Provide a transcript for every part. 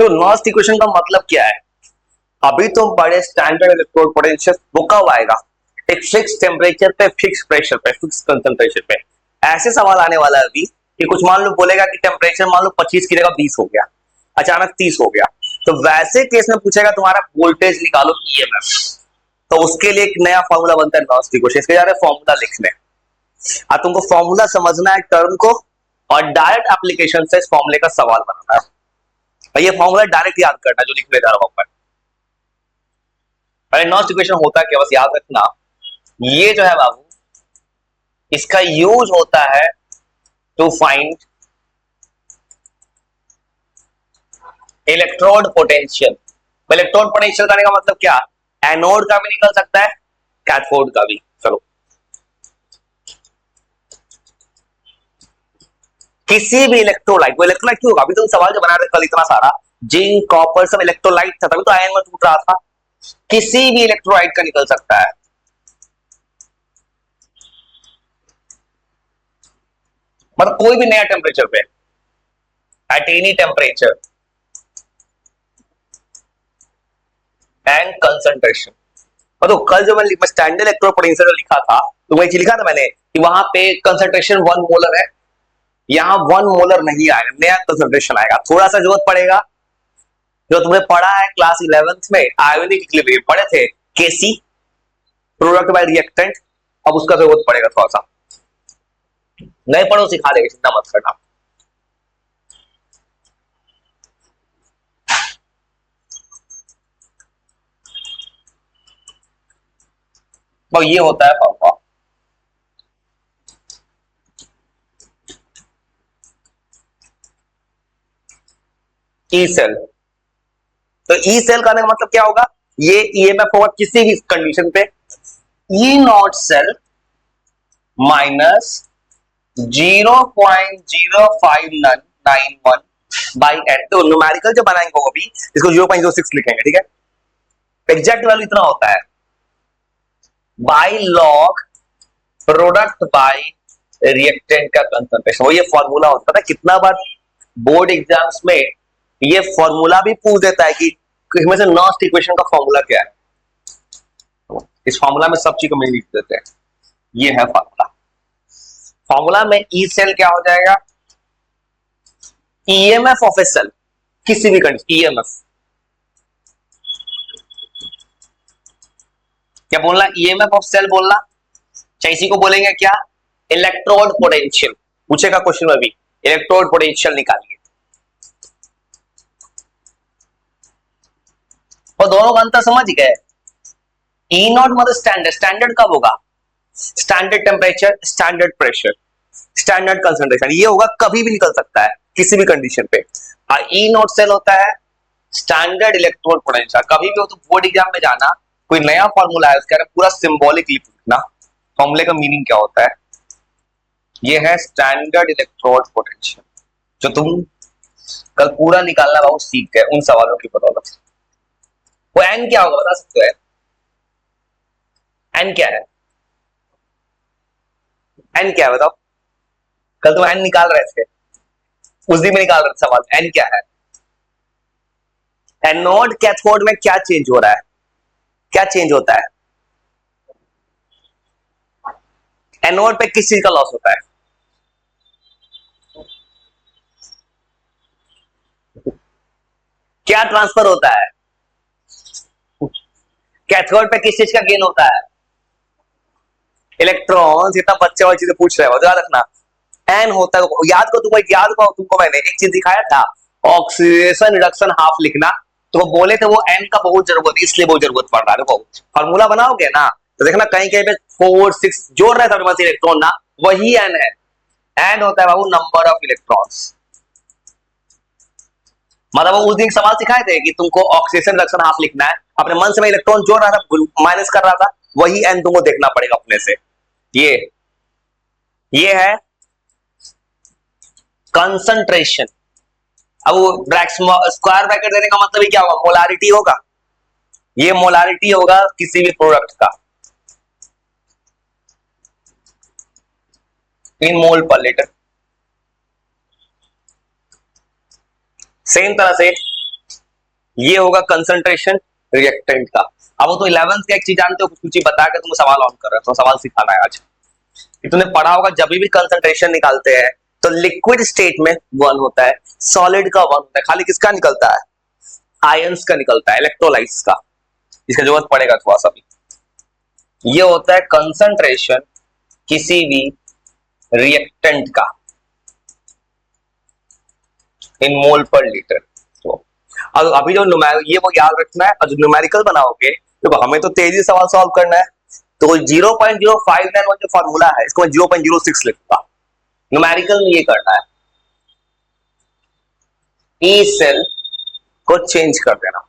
तो नॉस्ट इक्वेशन का मतलब क्या है? अभी तुम पढ़े स्टैंडर्ड इलेक्ट्रोड पोटेंशियल, वो कब आएगा? एक फिक्स टेम्परेचर पे, फिक्स प्रेशर पे, फिक्स कंसंट्रेशन पे। ऐसे सवाल आने वाला है अभी कि कुछ मान लो बोलेगा कि टेम्परेचर मान लो 25 की जगह 20 हो गया, अचानक 30 हो गया, तो वैसे केस में पूछेगा तुम्हारा वोल्टेज निकालो ईएमएफ। तो उसके लिए एक नया फॉर्मूला बनता है नॉस्ट इक्वेशन, इसके जा रहे फॉर्मूला लिखने। अब तुमको फॉर्मूला समझना है टर्म को, और डायरेक्ट एप्लीकेशन से इस फॉर्मूले का सवाल बनाना है। और ये फॉर्मूला डायरेक्ट याद करना जो लिखने जा रहा हूं मैं। अरे नॉस्ट इक्वेशन होता है क्या, बस याद रखना। ये जो है बाबू, इसका यूज होता है to find electrode potential. Electrode potential करने का मतलब क्या? एनोड का भी निकल सकता है, कैथोड का भी। चलो, किसी भी इलेक्ट्रोलाइट, वो इलेक्ट्रोलाइट क्यों होगा? अभी तो सवाल जो बना रहे कल इतना सारा, जिंक कॉपर सब इलेक्ट्रोलाइट था, तभी तो आयन में टूट रहा था। किसी भी इलेक्ट्रोलाइट का निकल सकता है। मतलब कोई भी नया टेम्परेचर पे, at any temperature and concentration. तो कल जो मैं स्टैंडर्ड इलेक्ट्रोड पोटेंशियल लिखा था, तो वही लिखा था मैंने कि वहां पे कंसंट्रेशन 1 मोलर है, यहां 1 मोलर नहीं आएगा, नया कंसंट्रेशन आएगा। थोड़ा सा जरूरत पड़ेगा, जो तुमने पढ़ा है क्लास 11th में आयोनिक इक्विलिब्रियम पढ़े थे, केसी, प्रोडक्ट बाय रिएक्टेंट। अब उसका जरूरत पड़ेगा थोड़ा सा, नहीं पढ़ो सिखा देगा, चिंता मत करना। तो ये होता है फॉर्मूला। ई सेल, तो ई सेल का मतलब क्या होगा? ये ईएमएफ होगा किसी भी कंडीशन पे, E naught cell minus 0.0591 by N. तो न्यूमेरिकल जो बनाएंगे वो भी इसको 0.06 लिखेंगे, ठीक है? एग्जैक्ट वैल्यू इतना होता है, by log product by reactant का कंसंट्रेशन। वो ये फॉर्मूला होता है। कितना बार बोर्ड एग्जाम्स में ये फॉर्मूला भी पूछ देता है कि इसमें से नॉस्ट इक्वेशन का फॉर्मूला क्या है। इस फॉर्मूला में सब चीज को मिल लिख देते हैं। ये है फॉर्मूला। फॉर्मूला में ई सेल क्या हो जाएगा? ईएमएफ ऑफ ए सेल, किसी भी कंडीशन ईएमएफ। क्या बोलना? ईएमएफ ऑफ सेल बोलना, चाहे इसी को बोलेंगे क्या? Electrode potential. पूछेगा क्वेश्चन में भी, इलेक्ट्रोड पोटेंशियल निकालिए। और दोनों का अंतर समझ गए? ई नॉट मतलब स्टैंडर्ड, स्टैंडर्ड कब होगा? Standard temperature, standard pressure, standard concentration. ये होगा कभी भी निकल सकता है किसी भी कंडीशन पे। और ई नॉट सेल होता है स्टैंडर्ड इलेक्ट्रोड पोटेंशियल। कभी भी हो तो बोर्ड एग्जाम में जाना, कोई नया फॉर्मूला है उसका पूरा सिंबॉलिक लिखना, फॉर्मूले का मीनिंग क्या होता है। ये है स्टैंडर्ड इलेक्ट्रोड पोटेंशियल, जो तुम कल पूरा निकालना बहुत सीख गए उन सवालों की बदौलत। वो एन क्या होगा बता सकते हो? एन क्या है? एन क्या है बताओ? कल तुम एन निकाल रहे थे, उस दिन में निकाल रहे थे सवाल, एन क्या है? एनोड कैथोड में क्या चेंज हो रहा है? क्या चेंज होता है? एनोड पे किस चीज का लॉस होता है? क्या ट्रांसफर होता है? कैथोड पे किस चीज का गेन होता है? इलेक्ट्रॉन। इतना बच्चे वाली चीजें पूछ रहे हो, याद रखना। एन होता है, याद को तुमको याद को तुमको मैंने एक चीज दिखाया था, ऑक्सीडेशन रिडक्शन हाफ लिखना। तो वो बोले थे वो एन का बहुत जरूरत है, इसलिए बहुत जरूरत पड़ रहा है। देखो फॉर्मूला बनाओगे ना तो देखना कहीं कहीं पे 4 6 जोड़ रहे थे इलेक्ट्रॉन ना, वही एन है। एन होता है बाबू नंबर ऑफ इलेक्ट्रॉन्स। मतलब वो उस दिन सवाल सिखाए थे कि तुमको ऑक्सीडेशन रिडक्शन हाफ लिखना है, अपने मन से मैं इलेक्ट्रॉन जोड़ रहा था, माइनस कर रहा था, वही एन तुमको देखना पड़ेगा अपने से। ये है कंसंट्रेशन। अब वो स्क्वायर ब्रैकेट देने का मतलब ही क्या होगा? मोलारिटी होगा। ये मोलारिटी होगा किसी भी प्रोडक्ट का इन मोल पर लीटर। सेम तरह से ये होगा कंसंट्रेशन रिएक्टेंट का। अब वो तो 11th का एक चीज जानते हो, कुछ चीज बता के तुम सवाल ऑन कर रहे हो, तो सवाल सिखाना है आज। तुमने पढ़ा होगा जब भी कंसंट्रेशन निकालते हैं तो लिक्विड स्टेट में 1 होता है, सॉलिड का 1 होता है, खाली किसका निकलता है? आयंस का निकलता है, इलेक्ट्रोलाइट्स का। इसका जरूरत पड़ेगा थोड़ा सा भी। ये होता है कंसंट्रेशन किसी भी रिएक्टेंट का इन मोल पर लीटर। तो अभी जो ये वो याद रखना है, और जो न्यूमेरिकल बनाओगे तो हमें तो तेजी सवाल सॉल्व करना है, तो 0.0591 जो फॉर्मूला है इसको मैं 0.06 लिखूंगा। न्यूमेरिकल में ये करना है, ई सेल को चेंज कर देना,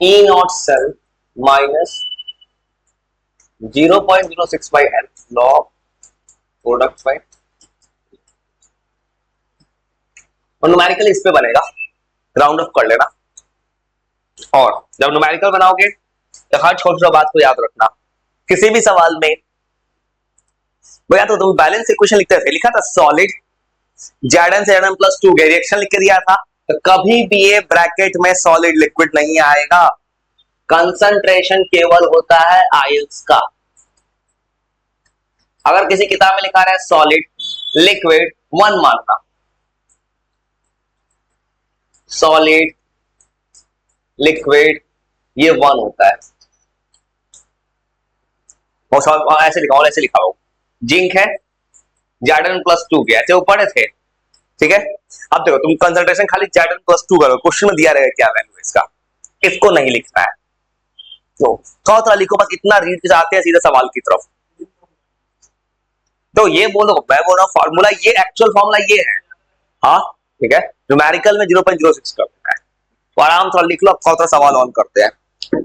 E naught cell minus 0.06 by L log product by, और न्यूमेरिकल इस पे बनेगा, राउंड ऑफ कर लेना। और जब न्यूमेरिकल बनाओगे तो हर छोटी सी बात को याद रखना, किसी भी सवाल में भैया तो तुम बैलेंस इक्वेशन लिखते थे, लिखा था सॉलिड Zn से Zn प्लस 2 रिएक्शन लिख के दिया था, तो कभी भी ये ब्रैकेट में सॉलिड लिक्विड नहीं आएगा, कंसंट्रेशन केवल होता है आयंस का। अगर किसी किताब में लिखा रहा है सॉलिड लिक्विड 1 मानना, सॉलिड लिक्विड ये 1 होता है, और ऐसे लिखा, और ऐसे लिखा हो जिंक है Zn प्लस 2 के, ऐसे वो पढ़े थे, ठीक है। अब देखो तुम कंसंट्रेशन खाली Zn प्लस 2 करो, क्वेश्चन में दिया रहेगा क्या वैल्यू है इसका, इसको नहीं लिखना है, तो थोड़ा लिखो, बस इतना रीड जाते हैं सीधे सवाल की तरफ। तो ये बोलो, मैं बोल रहा हूँ फॉर्मूला, ये एक्चुअल फॉर्मूला ये है, हाँ ठीक है। न्यूमेरिकल में 0.06 करना है, तो आराम से लिख लो, थोड़ा सवाल ऑन करते हैं।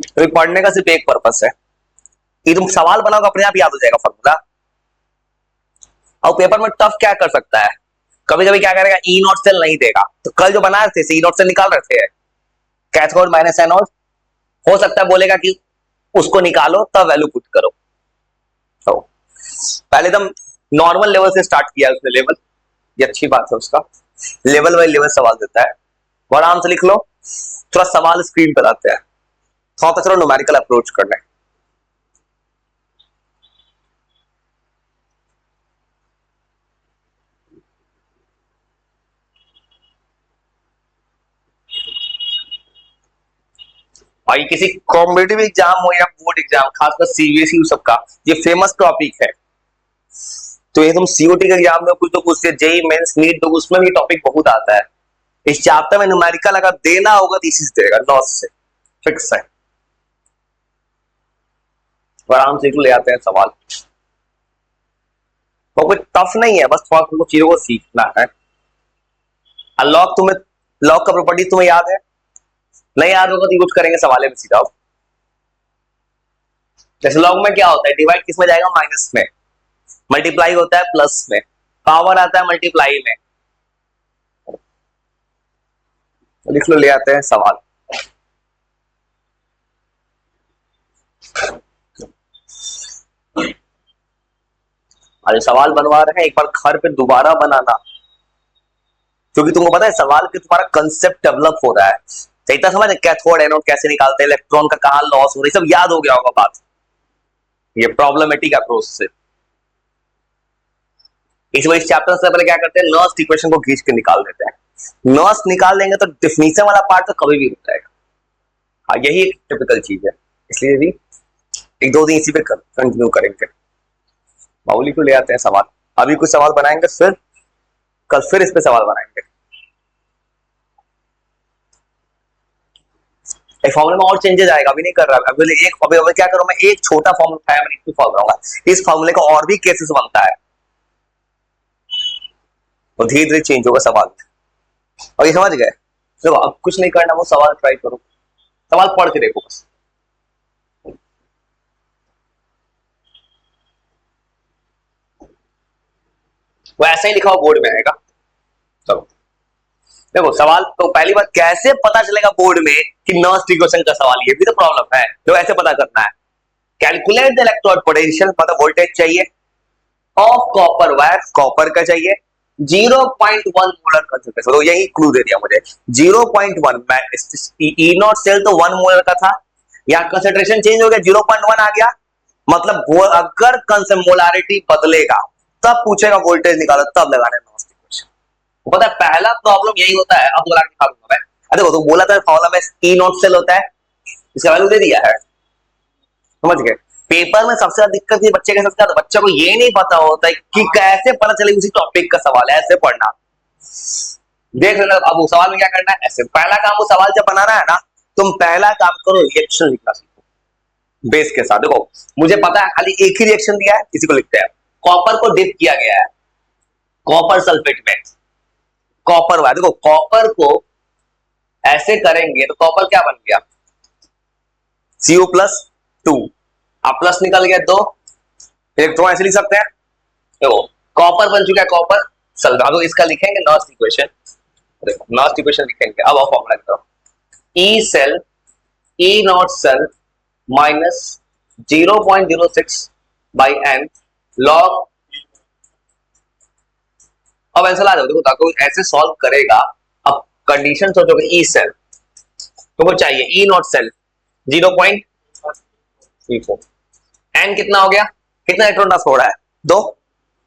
तो पढ़ने का सिर्फ एक पर्पस है कि तुम सवाल बनाओगे अपने आप याद हो जाएगा फॉर्मूला। और पेपर में टफ क्या कर सकता है, कभी कभी क्या करेगा, ई नॉट सेल नहीं देगा, तो कल जो बना रहे थे ई नॉट सेल निकाल रहे थे, कैथोड माइनस एनोड, हो सकता है बोलेगा कि उसको निकालो तब वैल्यू पुट करो। तो पहले एकदम नॉर्मल लेवल से स्टार्ट किया उसने लेवल, ये अच्छी बात है, उसका लेवल बाय लेवल सवाल देता है, आराम से लिख लो। थोड़ा सवाल स्क्रीन पर आते हैं, थोड़ा चलो न्यूमेरिकल अप्रोच करने। भाई किसी कॉम्पिटिटिव एग्जाम हो या बोर्ड एग्जाम, खासकर सीबीएसई सबका ये फेमस टॉपिक है, तो ये तुम सीओटी के एग्जाम में कुछ तो पूछते, जेई मेंस नीट, तो उसमें भी टॉपिक बहुत आता है। इस चैप्टर में न्यूमेरिकल अगर देना होगा तो इसी से देगा, नॉट से फिक्स है। आराम से ले आते हैं सवाल, वो कोई टफ नहीं है, बस थोड़ा तुमको चीजों को सीखना है। लॉग तुम्हें, लॉग का प्रॉपर्टी तुम्हें याद है, नहीं याद होगा तो यूज करेंगे सवाल में सीधा। जैसे लॉग में क्या होता है, डिवाइड किस में जाएगा, माइनस में, मल्टीप्लाई होता है प्लस में, पावर आता है मल्टीप्लाई में। लिख लो, ले आते हैं सवाल। अरे सवाल बनवा रहे हैं, एक बार घर पे दोबारा बनाना, क्योंकि तुमको पता है सवाल के तुम्हारा कंसेप्ट डेवलप हो रहा है, सही था समझ, कैथोड एनोड कैसे निकालते हैं, इलेक्ट्रॉन का कहां लॉस हो रहा है, सब याद हो गया होगा बात। ये प्रॉब्लमेटिक अप्रोच से इस वजह चैप्टर से पहले क्या करते हैं, नर्स इक्वेशन को खींच के निकाल देते हैं। नर्स निकाल देंगे तो डिफिनीशन वाला पार्ट तो कभी भी हो जाएगा। हाँ यही एक टिपिकल चीज है, इसलिए भी एक दो दिन इसी पे कंटिन्यू करेंगे। बाउली को ले आते हैं सवाल, अभी कुछ सवाल बनाएंगे, फिर कल फिर इस पे सवाल बनाएंगे। फॉर्मूले में और चेंजेस आएगा, अभी नहीं कर रहा, अभी क्या करूं मैं, एक छोटा फॉर्मूला उठाया मैंने, इसको फॉलो करूंगा, इस फॉर्मूले का और भी केसेस बनता है, तो धीरे धीरे चेंज होगा सवाल। और ये समझ गए, चलो अब कुछ नहीं करना, वो सवाल ट्राई करो, सवाल पढ़ के देखो बस। वो ऐसा ही लिखा हुआ बोर्ड में आएगा। चलो देखो सवाल, तो पहली बात कैसे पता चलेगा बोर्ड में कि नर्स इक्वेशन का सवाल, ये भी तो प्रॉब्लम है, तो ऐसे पता करना है, कैलकुलेट द इलेक्ट्रोड पोटेंशियल, पता वोल्टेज चाहिए ऑफ कॉपर वायर, कॉपर का चाहिए, 0.1 मोलर कंसंट्रेशन, तो यही क्लू दे दिया मुझे 0.1। ई नॉट सेल तो 1 मोलर का था, यहाँ कंसंट्रेशन चेंज हो गया 0.1 आ गया, मतलब वो अगर मोलारिटी बदलेगा तब पूछेगा वोल्टेज निकालो, तब लगाने क्वेश्चन। पता है पहला प्रॉब्लम यही होता है। अब दोबारा निकालूंगा मैं। अरे देखो तो बोला था फॉर्मूला में ई नॉट सेल होता है, इसका वैल्यू दे दिया है, समझ गए। पेपर में सबसे ज्यादा दिक्कत ये बच्चे के साथ क्या, बच्चे को ये नहीं पता होता है कि कैसे पता चले उसी टॉपिक का सवाल है, ऐसे पढ़ना। देख लेना अब वो सवाल में क्या करना है, ऐसे पहला काम वो सवाल जब बनाना है ना, तुम पहला काम करो रिएक्शन लिखना सीखो बेस के साथ। देखो मुझे पता है खाली एक ही रिएक्शन दिया है, किसी को लिखते हैं कॉपर को डिप किया गया है कॉपर सल्फेट में, कॉपर वाला। देखो कॉपर को ऐसे करेंगे तो कॉपर क्या बन गया, CO+2, अब प्लस निकल गया 2 इलेक्ट्रॉन, ऐसे लिख सकते हैं। देखो कॉपर बन चुका है कॉपर सल्फेट, तो इसका लिखेंगे नॉस्ट इक्वेशन। देखो नॉस्ट इक्वेशन लिखेंगे, अब आप फॉर्मूला लिखो, E cell E naught cell minus 0.06 by n log. अब आंसर आ जाओ। देखो ताकि ऐसे सॉल्व करेगा, अब कंडीशन सोचोगे ई सेल तो वो चाहिए ई नॉट सेल 0.34, एन कितना हो गया, कितना इलेक्ट्रॉन ट्रांसफर हो रहा है 2,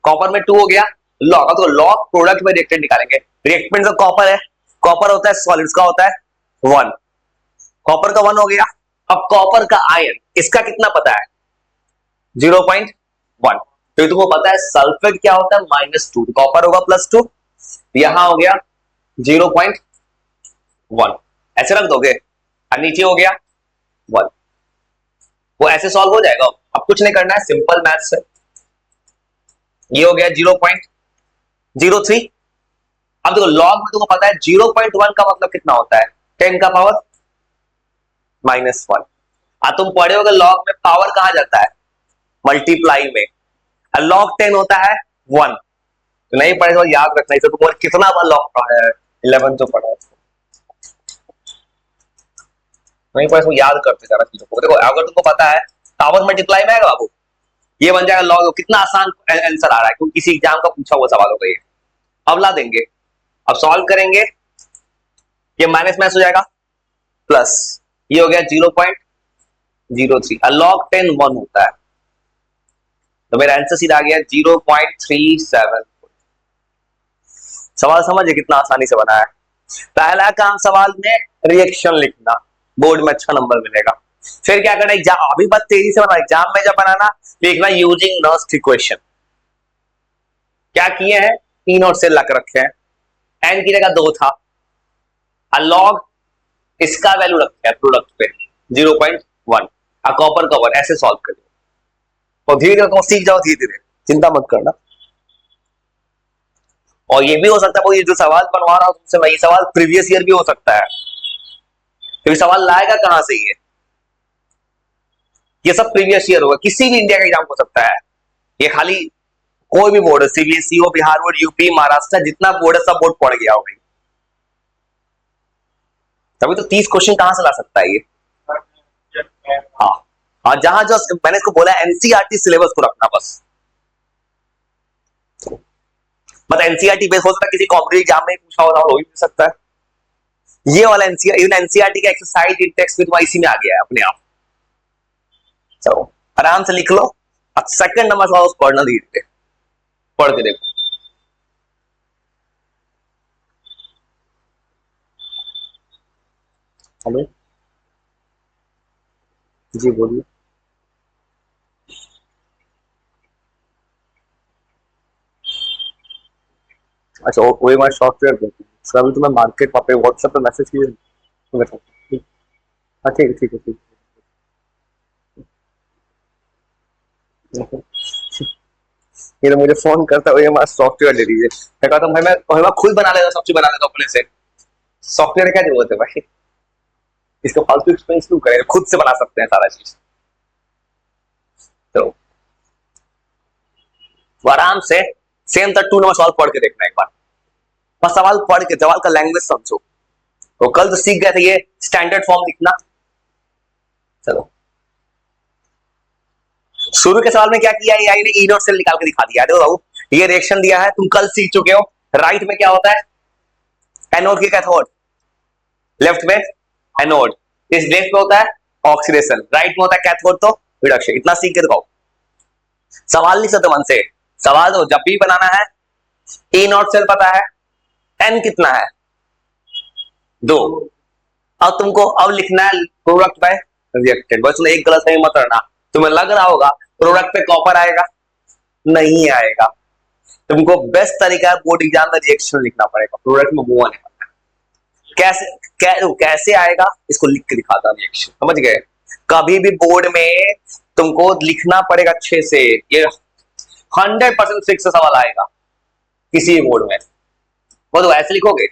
कॉपर में 2 हो गया, लॉग। तो लॉग प्रोडक्ट में रिएक्टेंट निकालेंगे, रिएक्टेंट का कॉपर है, कॉपर होता है सॉलिड्स का होता है 1, कॉपर का 1 हो गया। अब कॉपर का आयन इसका कितना पता है 0.1, तो तुमको पता है सल्फेट क्या होता है -2, कॉपर होगा +2, यहां हो गया 0.1, ऐसे रख दोगे और नीचे हो गया 1, वो ऐसे सॉल्व हो जाएगा। अब कुछ नहीं करना है, सिंपल मैथ्स है। ये हो गया 0.03। अब देखो लॉग में तुमको पता है 0.1 का मतलब कितना होता है 10 का पावर -1। तुम पढ़े होगे लॉग में पावर कहां जाता है मल्टीप्लाई में, लॉग 10 होता है 1, तो नहीं पढ़े तो याद रखना। इसे तुम कितना बार लॉग पढ़ा है, 11 तो पढ़ा है, नहीं पढ़े तो याद करते जाना चीजों को। देखो अगर तुमको पता है पावर मल्टीप्लाई में आएगा बाबू, ये बन जाएगा लॉग। कितना आसान आंसर आ रहा है, क्योंकि किसी एग्जाम का पूछा हुआ सवाल होगा ये। अब ला देंगे, अब सॉल्व करेंगे, ये माइनस माइनस हो जाएगा प्लस, ये हो गया 0.03, लॉग 10 1 होता है, तो मेरा आंसर सीधा आ गया 0.37। सवाल समझिए कितना आसानी से बना है। पहला काम सवाल में रिएक्शन लिखना, बोर्ड में अच्छा नंबर मिलेगा। फिर क्या करना, एग्जाम अभी बात तेजी से बनाना, एग्जाम में जब बनाना लिखना यूजिंग नॉस्ट इक्वेशन। क्या किए हैं, तीन और सेल लाकर रखे हैं, एन की जगह 2 था, लॉग इसका वैल्यू रखा है प्रोडक्ट पे 0.1, कॉपर का 1, ऐसे सॉल्व करिए और धीरे धीरे सीख जाओ, धीरे धीरे, चिंता मत करना। और ये भी हो सकता है ये जो सवाल बनवा रहा हूं तुमसे मैं, ये सवाल प्रीवियस ईयर भी हो सकता है, क्योंकि सवाल लाएगा कहां से ये सब प्रीवियस ईयर होगा, किसी भी इंडिया का एग्जाम हो सकता है। ये खाली कोई भी बोर्ड, सीबीएसई हो, बिहार बोर्ड, यूपी, महाराष्ट्र, जितना बोर्ड है सब बोर्ड पढ़ गया होगा। तभी तो 30 क्वेश्चन कहां से ला सकता है ये। हाँ हाँ, जहां जो मैंने इसको बोला एनसीईआरटी सिलेबस को रखना बस, मतलब एनसीईआरटी बेस हो सकता है किसी कॉम्पिटिटिव एग्जाम में पूछा हो भी सकता है। ये वाला एनसीईआरटी का एक्सरसाइज टेक्स्ट भी तुम्हारा इसी में आ गया है अपने आप। चलो आराम से लिख लो, अब सेकंड नंबर सवाल पढ़ना, धीरे पढ़ के देखो। हेलो जी बोलिए। अच्छा वो मैं सॉफ्टवेयर सर, अभी तो मैं मार्केट पे व्हाट्सएप पे मैसेज किए तो बता। हाँ ठीक है ठीक है ठीक है। ये तो मुझे फोन करता है, ये हमारा सॉफ्टवेयर ले लीजिए। मैं कहता हूँ भाई मैं खुद बना लेता, सब चीज बना लेता अपने से, सॉफ्टवेयर क्या जरूरत है भाई, इसका फालतू एक्सपेंस क्यों करें, खुद से बना सकते हैं सारा चीज। तो आराम से सेम 2 नंबर सवाल पढ़ के देखना एक बार, बस सवाल पढ़ के सवाल का लैंग्वेज समझो। तो कल तो सीख गए थे ये स्टैंडर्ड फॉर्म लिखना। चलो शुरू के सवाल में क्या किया, एआई ने ई नॉट सेल निकाल के दिखा दिया। देखो बाबू ये रिएक्शन दिया है, तुम कल सीख चुके हो, राइट में क्या होता है? एनोड की कैथोड, लेफ्ट में एनोड, इस लेफ्ट में होता है ऑक्सीडेशन, राइट में होता है कैथोड तो रिडक्शन। इतना सीख के दिखाओ, सवाल लिख सकते मन से। सवाल तो जब भी बनाना है, ए नॉट सेल पता है, एन कितना है? 2। अब तुमको अब लिखना है प्रोडक्ट बाय रिएक्टेंट। बस एक गलत सही मत करना। तुम्हें लग रहा होगा प्रोडक्ट पे कॉपर आएगा, नहीं आएगा। तुमको बेस्ट तरीका है बोर्ड एग्जाम में रिएक्शन लिखना पड़ेगा, प्रोडक्ट में वो आने वाला है। कैसे आएगा इसको लिख के दिखाता रिएक्शन, समझ गए? कभी भी बोर्ड में तुमको लिखना पड़ेगा अच्छे से, ये 100% फिक्स सवाल आएगा किसी भी बोर्ड में। वो तो ऐसे लिखोगे,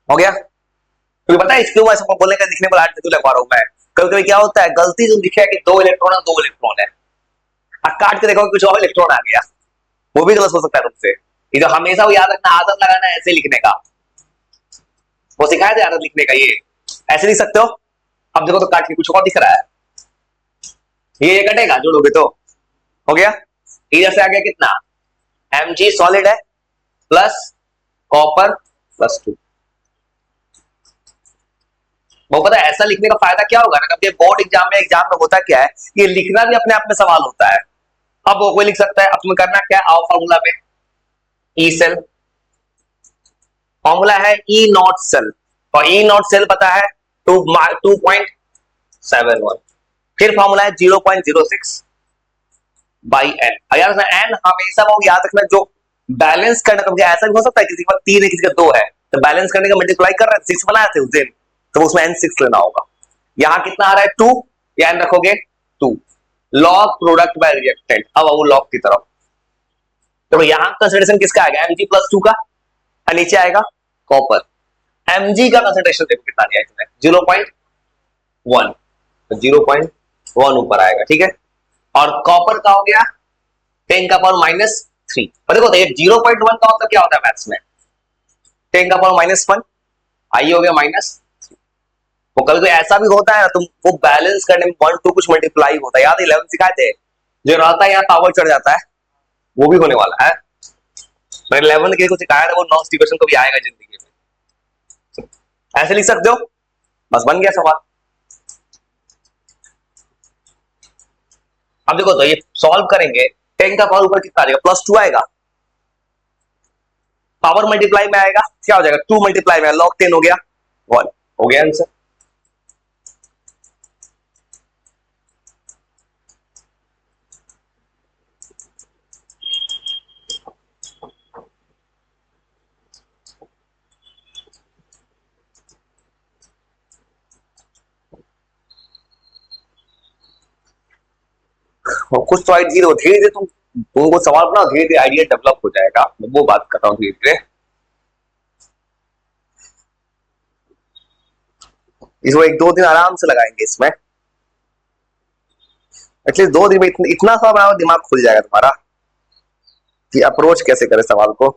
हो गया? तुम्हें पता है क्यों ऐसा बोलने का लिखने पर आठ तो लगवा रहा हूं मैं। कभी कभी क्या होता है गलती तुम लिखे कि 2 इलेक्ट्रॉन है, 2 इलेक्ट्रॉन है, अब काट के देखो कुछ और इलेक्ट्रॉन आ गया, वो भी गलत हो सकता है तुमसे। ये तो हमेशा वो याद रखना, आदत लगाना ऐसे लिखने का, वो सिखाया था आदत लिखने का। ये ऐसे लिख सकते हो। अब देखो तो काट के कुछ और दिख रहा है, ये कटेगा जोड़ोगे तो, हो गया? इधर से आ गया कितना? Mg सॉलिड है प्लस कॉपर प्लस 2। वो पता है ऐसा लिखने का फायदा क्या होगा ना, कभी बोर्ड एग्जाम में होता क्या है, ये लिखना भी अपने आप में सवाल होता है। अब वो कोई लिख सकता है, अब तुम्हें करना क्या है, आओ फॉर्मूला में, ई सेल, फॉर्मूला है ई नॉट सेल, और ई नॉट सेल पता है 2.71, फिर फॉर्मूला है 0.06 बाई एन। यार एन हमेशा वो याद रखना, जो बैलेंस करने का, ऐसा भी हो सकता है किसी का 3 है किसी का 2 है, तो बैलेंस करने का मल्टीप्लाई कर रहे हैं, 6 बनाए थे उस दिन, तो उसमें n6 लेना होगा। यहां कितना आ रहा है 2, या n रखोगे 2, लॉग प्रोडक्ट बाय रिएक्टेंट। अब वो लॉग की तरफ, तो यहां कंसंट्रेशन किसका आएगा? Mg प्लस 2 का, और नीचे आएगा कॉपर। Mg का कंसंट्रेशन देखो कितना दिया इसमें, 0.1, तो 0.1 ऊपर आएगा, ठीक है। और कॉपर का हो गया 10 का पावर -3। और देखो तो ये 0.1 का मतलब क्या होता है मैथ्स में, 10 का पावर -1, आई हो गया माइनस। वो कभी कोई ऐसा भी होता है ना, तुम वो बैलेंस करने में 1 2 कुछ मल्टीप्लाई होता है, याद 11 सिखाए थे, जो रहता है यहाँ पावर चढ़ जाता है, वो भी होने वाला है। मैंने 11 के कुछ सिखाया था, वो नॉन डिविजन को भी आएगा जिंदगी में। ऐसे लिख सकते हो, बस बन गया सवाल। अब देखो तो ये सॉल्व करेंगे, 10 का पावर ऊपर कितना आएगा? +2 आएगा, पावर मल्टीप्लाई में आएगा, क्या हो जाएगा? 2 मल्टीप्लाई में, log 10 हो गया 1, हो गया आंसर। कुछ तो धीरे धीरे तुमको सवाल बनाओ, धीरे धीरे आइडिया डेवलप हो जाएगा, वो बात कर रहा हूँ धीरे धीरे। इसको 1 2 दिन आराम से लगाएंगे इसमें, एटलीस्ट 2 दिन में इतना सा बनाओ, दिमाग खुल जाएगा तुम्हारा कि अप्रोच कैसे करें सवाल को।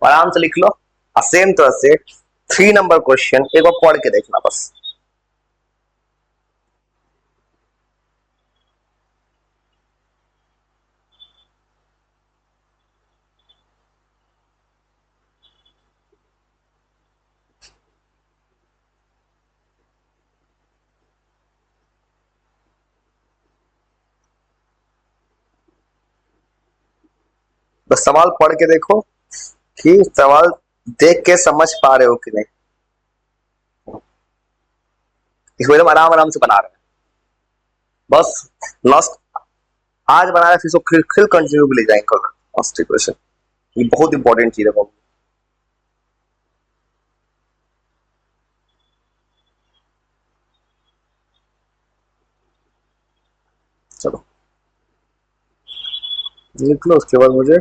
आराम से लिख लो, सेम तरह से 3 नंबर क्वेश्चन एक बार पढ़ के देखना बस। बस सवाल पढ़ के देखो कि सवाल देख के समझ पा रहे हो कि नहीं। इसको एकदम आराम आराम से बना रहे हैं, बस लास्ट आज बना रहे हैं, फिर खिल कंटिन्यू भी ले जाएंगे लास्ट क्वेश्चन। ये बहुत इंपॉर्टेंट चीज है। चलो लिख लो, उसके बाद मुझे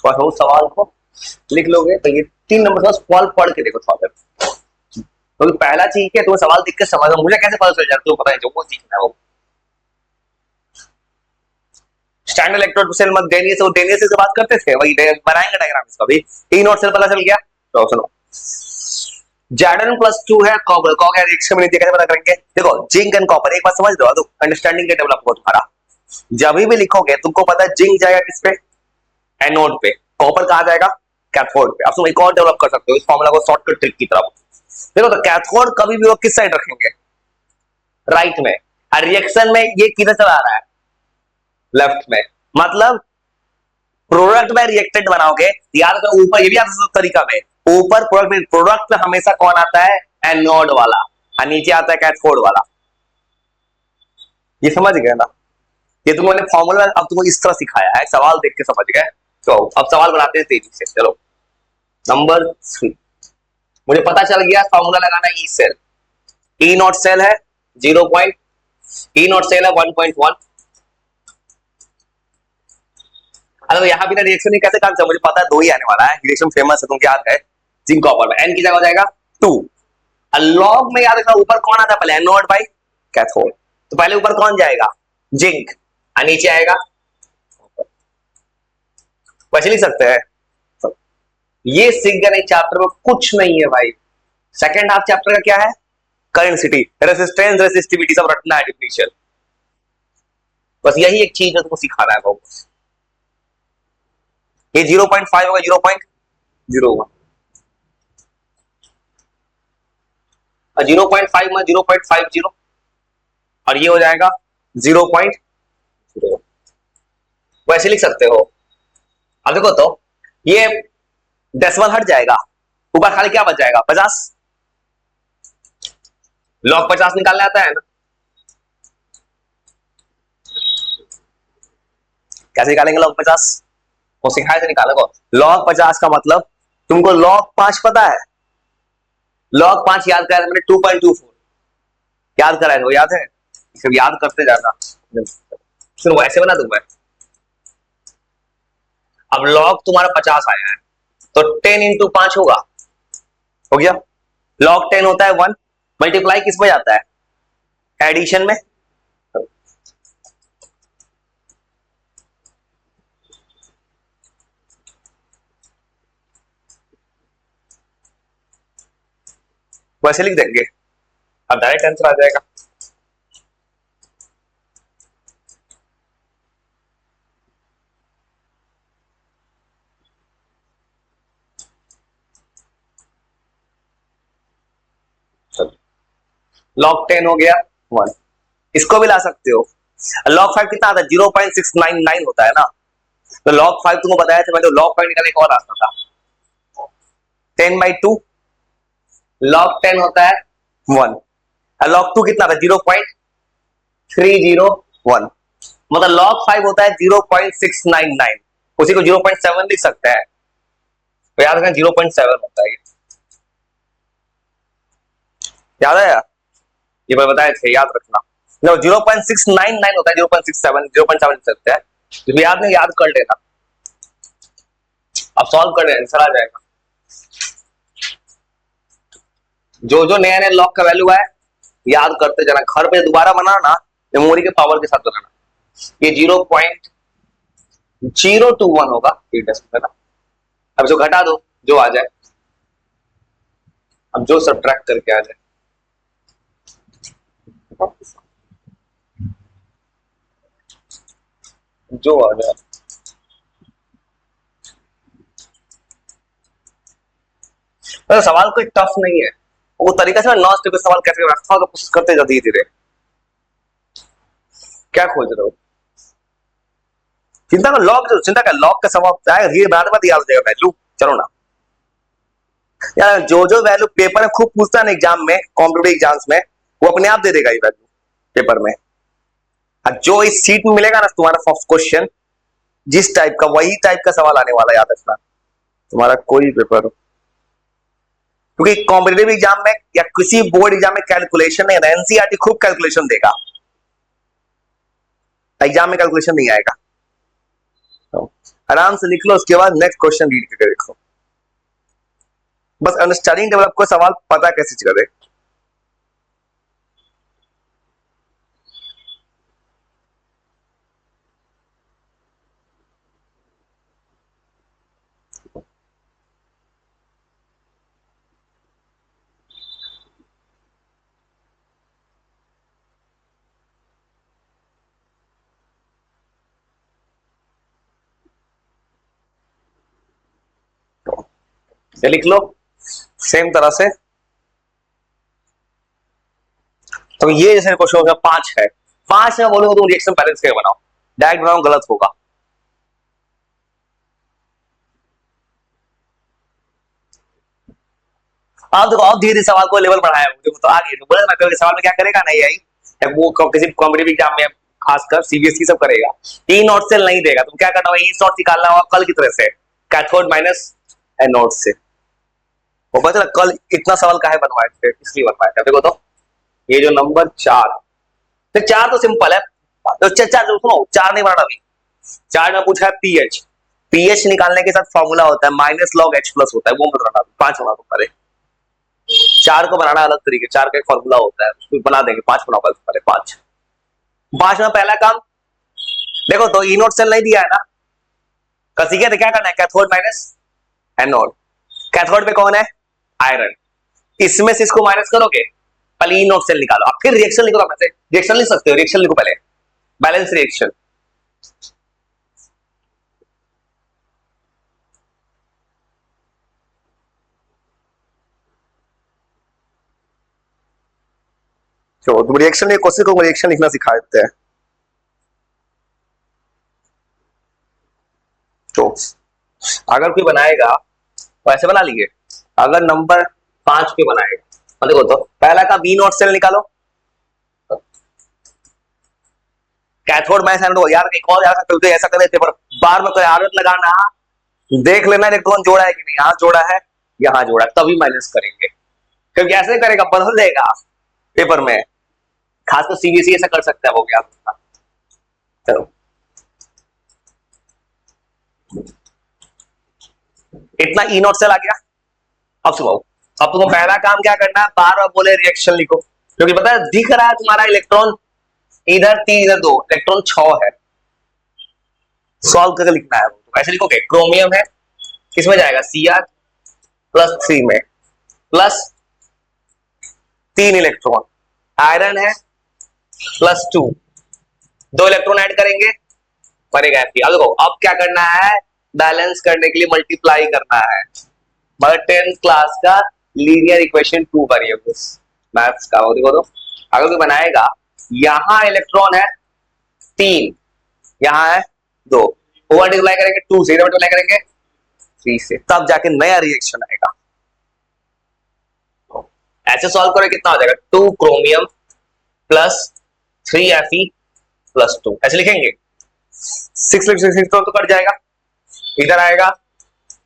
थोड़ा सा उस सवाल को लिख लोगे तो ये 3 नंबर का सवाल पढ़ के देखो थोड़ा देर, तो पहला चीज क्या, तुम्हें सवाल दिख के समझ, मुझे कैसे पता चल जाता, तुम्हें पता है जो वो सीखना है वो। स्टैंडर्ड इलेक्ट्रोड सेल मत देनी से, वो देनी से बात करते थे, वही बनाएंगे डायग्राम इसका भी। ई नॉट सेल पता चल गया। तो सुनो, जैडन +2 है, कॉपर कॉपर रिएक्शन में कैसे पता करेंगे, देखो जिंक एंड कॉपर, एक बात समझ लो, तो अंडरस्टैंडिंग के डेवलप हो तुम्हारा। जब भी लिखोगे तुमको पता है जिंक जाएगा किस पे, एनोड पे, कॉपर कहां जाएगा, कैथोड पे। अब तुम एक और डेवलप कर सकते हो इस फॉर्मूला को शॉर्टकट ट्रिक की तरफ। देखो तो कैथोड कभी भी वो किस साइड रखेंगे, राइट में, और रिएक्शन में ये किधर चला रहा है, लेफ्ट में। मतलब प्रोडक्ट में रिएक्टेंट बनाओगे, याद करो ऊपर, ये भी आता है तरीका में, ऊपर प्रोडक्ट में हमेशा कौन आता है, एनोड वाला, और नीचे आता है कैथोड वाला। ये समझ गए ना, ये तुमने फॉर्मूला अब तुमको इस तरह सिखाया है, सवाल देख के समझ गए। तो अब सवाल बनाते हैं तेजी से। चलो नंबर 3, मुझे पता चल गया फॉर्मूला लगाना, E cell, E naught cell है 0 पॉइंट, ई नॉट सेल है 1.1। अरे यहाँ भी ना रिएक्शन कैसे काम चल, मुझे पता है 2 ही आने वाला है, रिएक्शन फेमस है तुमको याद है, जिंक कॉपर में एन की जगह हो जाएगा 2। लॉग में याद रखना ऊपर कौन आता है पहले, एनोड बाई कैथोड, तो पहले ऊपर कौन जाएगा, जिंक, और नीचे आएगा, वैसे लिख सकते हैं। ये सीख गए चैप्टर में कुछ नहीं है भाई। सेकंड हाफ चैप्टर का क्या है, करेंसिटी, रेसिस्टेंस, रेसिस्टिविटी, सब रटना है डिफिनेशन, बस यही एक चीज है तुमको सिखाना है बस। ये 0.5 होगा 0.01, और 0.5 में 0.50, और ये हो जाएगा 0.0, वैसे लिख सकते हो। अब देखो तो ये 10 हट जाएगा, ऊपर खाली क्या बच जाएगा, 50, लॉग 50 निकालने आता है ना, कैसे निकालेंगे लॉग 50, वो सिखाए थे निकालेगा। लॉग 50 का मतलब तुमको लॉग 5 पता है, लॉग 5 याद कराया मैंने 2.24 याद कराया था, वो याद है, सिर्फ याद करते जाना, सिर्फ वैसे बना दूंगा। अब लॉग तुम्हारा 50 आया है, तो 10 इंटू 5 होगा, हो गया। लॉग 10 होता है 1, मल्टीप्लाई किस में जाता है, एडिशन में। वैसे लिख देंगे, अब डायरेक्ट आंसर आ जाएगा। लॉग 10 हो गया 1, इसको भी ला सकते हो। लॉग 5 कितना आता है, 0.699 होता है ना, तो लॉग 5 तुमको बताया था, मैं तो लॉग 5 निकालने का और रास्ता था, 10/2, लॉग 10 होता है 1, और लॉग 2 कितना था 0.301, मतलब लॉग 5 होता है 0.699, उसी को 0.7 लिख सकते हैं, तो याद रखना 0.7 होता है, याद है यार, ये मैं बताया थे, याद रखना। 0.699 होता है, 0.67, 0.7 लिख सकते हैं, जो भी याद नहीं याद कर लेना, अब सॉल्व कर आंसर आ जाएगा। जो जो नया नया लॉग का वैल्यू है याद करते जाना, घर पे दोबारा बनाना, मेमोरी के पावर के साथ बनाना। ये 0.021 होगा, अब जो घटा दो जो आ जाए, अब जो सब्ट्रैक्ट करके आ जाए, जो आ जाए। तो सवाल कोई टफ नहीं है, वो तरीका से नॉन स्टेबल सवाल कैसे रखा हो तो कुछ करते जाओ धीरे धीरे। क्या खोज रहे हो, चिंता कर, लॉग जो चिंता कर, लॉग का सवाल आएगा धीरे बनाते बात याद हो जाएगा वैल्यू। चलो ना यार, जो जो वैल्यू पेपर में खूब पूछता है ना एग्जाम में, कॉम्पिटिटिव एग्जाम्स में, वो अपने आप दे देगा ये वैल्यू पेपर में। जो इस सीट में मिलेगा ना तुम्हारा फर्स्ट क्वेश्चन, जिस टाइप का वही टाइप का सवाल आने वाला, याद रखना, तुम्हारा कोई पेपर हो, क्योंकि कॉम्पिटिटिव एग्जाम में या किसी बोर्ड एग्जाम में कैलकुलेशन नहीं है, एनसीईआरटी खूब कैलकुलेशन देगा, एग्जाम में कैलकुलेशन नहीं आएगा। तो आराम से लिख लो, उसके बाद नेक्स्ट क्वेश्चन रीड करके देखो, बस अंडरस्टैंडिंग डेवलप को सवाल पता कैसे करे। ये लिख लो सेम तरह से। तो ये जैसे क्वेश्चन हो गया 5 है, 5 में बोलूंगा तुम रिएक्शन बैलेंस करके बनाओ, डायरेक्ट बनाओ गलत होगा। आप देखो, आप धीरे धीरे सवाल को लेवल बढ़ाया मुझे तो आगे तो बोले मैं सवाल में क्या करेगा नहीं आई, वो किसी कॉम्पिटिटिव एग्जाम में खासकर सीबीएसई सब करेगा, ई नॉट सेल नहीं देगा, तुम क्या करना होगा, ई नॉट निकालना होगा कल की तरह से, कैथोड माइनस एनोड से। वो पता चला कल इतना सवाल काहे बनवाए थे, इसलिए बनवाए थे। देखो तो ये जो नंबर 4, तो 4 तो सिंपल है, तो चार सुनो, 4 नहीं बनाना अभी। 4 में पूछा है पीएच, पीएच निकालने के साथ फॉर्मूला होता है माइनस लॉग एच प्लस होता है, वो मत बनाना। 5 बना दो पहले, 4 को बनाना अलग तरीके, 4 का एक फॉर्मूला होता है, उसको बना देंगे। 5 बनाओ पहले, 5 में पहला काम देखो तो ई नोट सेल नहीं दिया है ना, कसी के क्या करना है, कैथोड माइनस एनोड। कैथोड पे कौन है, आयरन, इसमें से इसको माइनस करोगे, पहले ई नोट सेल निकालो, अब फिर रिएक्शन लिखो। अपने से रिएक्शन लिख सकते हो, रिएक्शन लिखो पहले, बैलेंस रिएक्शन। तो तुम रिएक्शन में कोशिश करो, रिएक्शन लिखना सिखा देते हैं। तो अगर कोई बनाएगा तो ऐसे बना लीजिए, अगर नंबर 5 पे बनाएगा तो देखो तो पहला का बी नोट सेल निकालो, कैथोड माइनस एनोड। यार एक और यार तो ऐसा कर देते पर बार में कोई आदत लगाना, देख लेना इलेक्ट्रॉन जोड़ा है कि नहीं, यहाँ जोड़ा है यहाँ जोड़ा है तभी माइनस करेंगे, क्योंकि ऐसे करेगा बदल देगा पेपर में, खासकर सीबीएसई ऐसा कर सकता है, वो क्या। चलो इतना ई नोट सेल आ गया। अब सुनो, अब तुमको पहला काम क्या करना है, बार बार बोले रिएक्शन लिखो, क्योंकि पता है दिख रहा है तुम्हारा इलेक्ट्रॉन इधर 3 इधर 2, इलेक्ट्रॉन 6 है, सॉल्व करके लिखना है। तो ऐसे लिखोगे क्रोमियम है, किसमें जाएगा, Cr +3 में, प्लस 3 इलेक्ट्रॉन, आयरन है +2, 2 इलेक्ट्रॉन ऐड करेंगे बनेगा Fe। अब देखो अब क्या करना है, बैलेंस करने के लिए मल्टीप्लाई करना है, मगर 10th क्लास का लीनियर इक्वेशन 2 वेरिएबल्स मैथ्स का। वो देखो तो अगर कोई बनाएगा, यहां इलेक्ट्रॉन है 3, यहां है 2, ओवर मल्टीप्लाई करेंगे 2 से, मल्टीप्लाई करेंगे 3 से, तब जाके नया रिएक्शन आएगा। ऐसे सॉल्व करें कितना हो जाएगा, 2 क्रोमियम प्लस 3 Fe प्लस 2, ऐसे लिखेंगे 6 तो कट जाएगा, इधर आएगा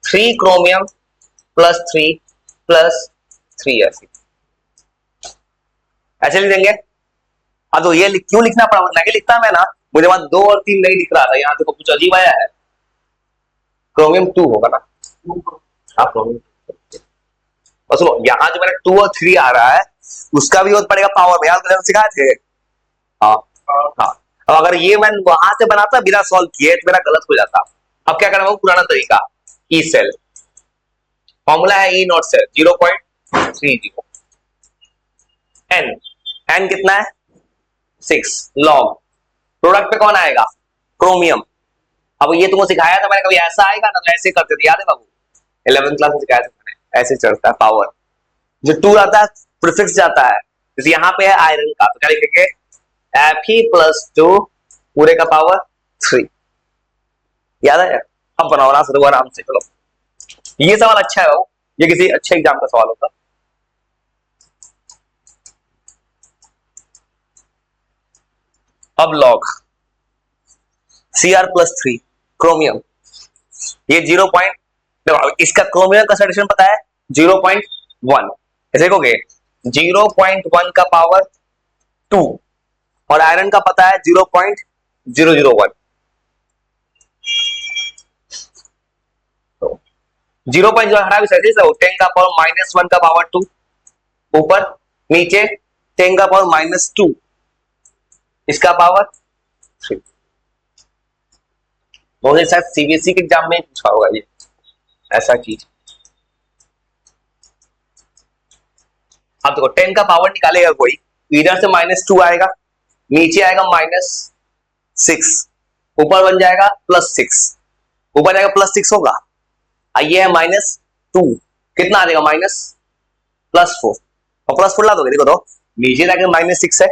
3 क्रोमियम प्लस 3 प्लस 3 Fe, ऐसे लिख देंगे। अब तो ये क्यों लिखना पड़ा, नहीं लिखता मैं ना, मुझे वहां 2 और 3 नहीं लिख रहा था, यहाँ देखो कुछ अजीब आया है, क्रोमियम 2 होगा ना, हाँ क्रोमियम। और सुनो यहाँ जो मेरा 2 और 3 आ रहा है, उसका भी होता पड़ेगा पावर में, यार सिखाए थे। हाँ हाँ, अब अगर ये मैं वहां से बनाता बिना सॉल्व किए तो मेरा गलत हो जाता। अब क्या करना, पुराना तरीका, ई सेल, फॉर्मूला है ई नॉट सेल 0.30, एन, एन कितना है 6, लॉग, प्रोडक्ट पे कौन आएगा, क्रोमियम। अब ये तुमको सिखाया था मैंने, कभी ऐसा आएगा ना, तो ऐसे करते थे, याद है बाबू, 11th क्लास में सिखाया था मैंने, ऐसे चढ़ता है पावर, जो 2 आता है प्रीफिक्स जाता है, जैसे यहाँ पे है आयरन का, तो क्या लिखेंगे Fe +2 पूरे का पावर 3, याद है। अब बनाओ ना सर आराम से, चलो ये सवाल अच्छा है बाबू, ये किसी अच्छे एग्जाम का सवाल होता। अब लॉग Cr+3 क्रोमियम, ये 0. इसका क्रोमियम का सैचुरेशन पता है 0.1, ऐसे लिखोगे 0.1 का पावर 2, और आयरन का पता है 0.001, तो 0.0 हटा भी सकते हो, 10 का पावर -1 का पावर 2, ऊपर नीचे 10 का पावर -2 इसका पावर 3। बहुत शायद सीबीएसई के एग्जाम में पूछा होगा ये ऐसा चीज। अब देखो 10 का पावर निकालेगा कोई, इधर से -2 आएगा, नीचे आएगा -6, ऊपर बन जाएगा +6, ऊपर जाएगा +6 होगा, ये है -2, कितना आ जाएगा माइनस +4 और +4 ला दोगे, देखो तो नीचे जाके -6 है,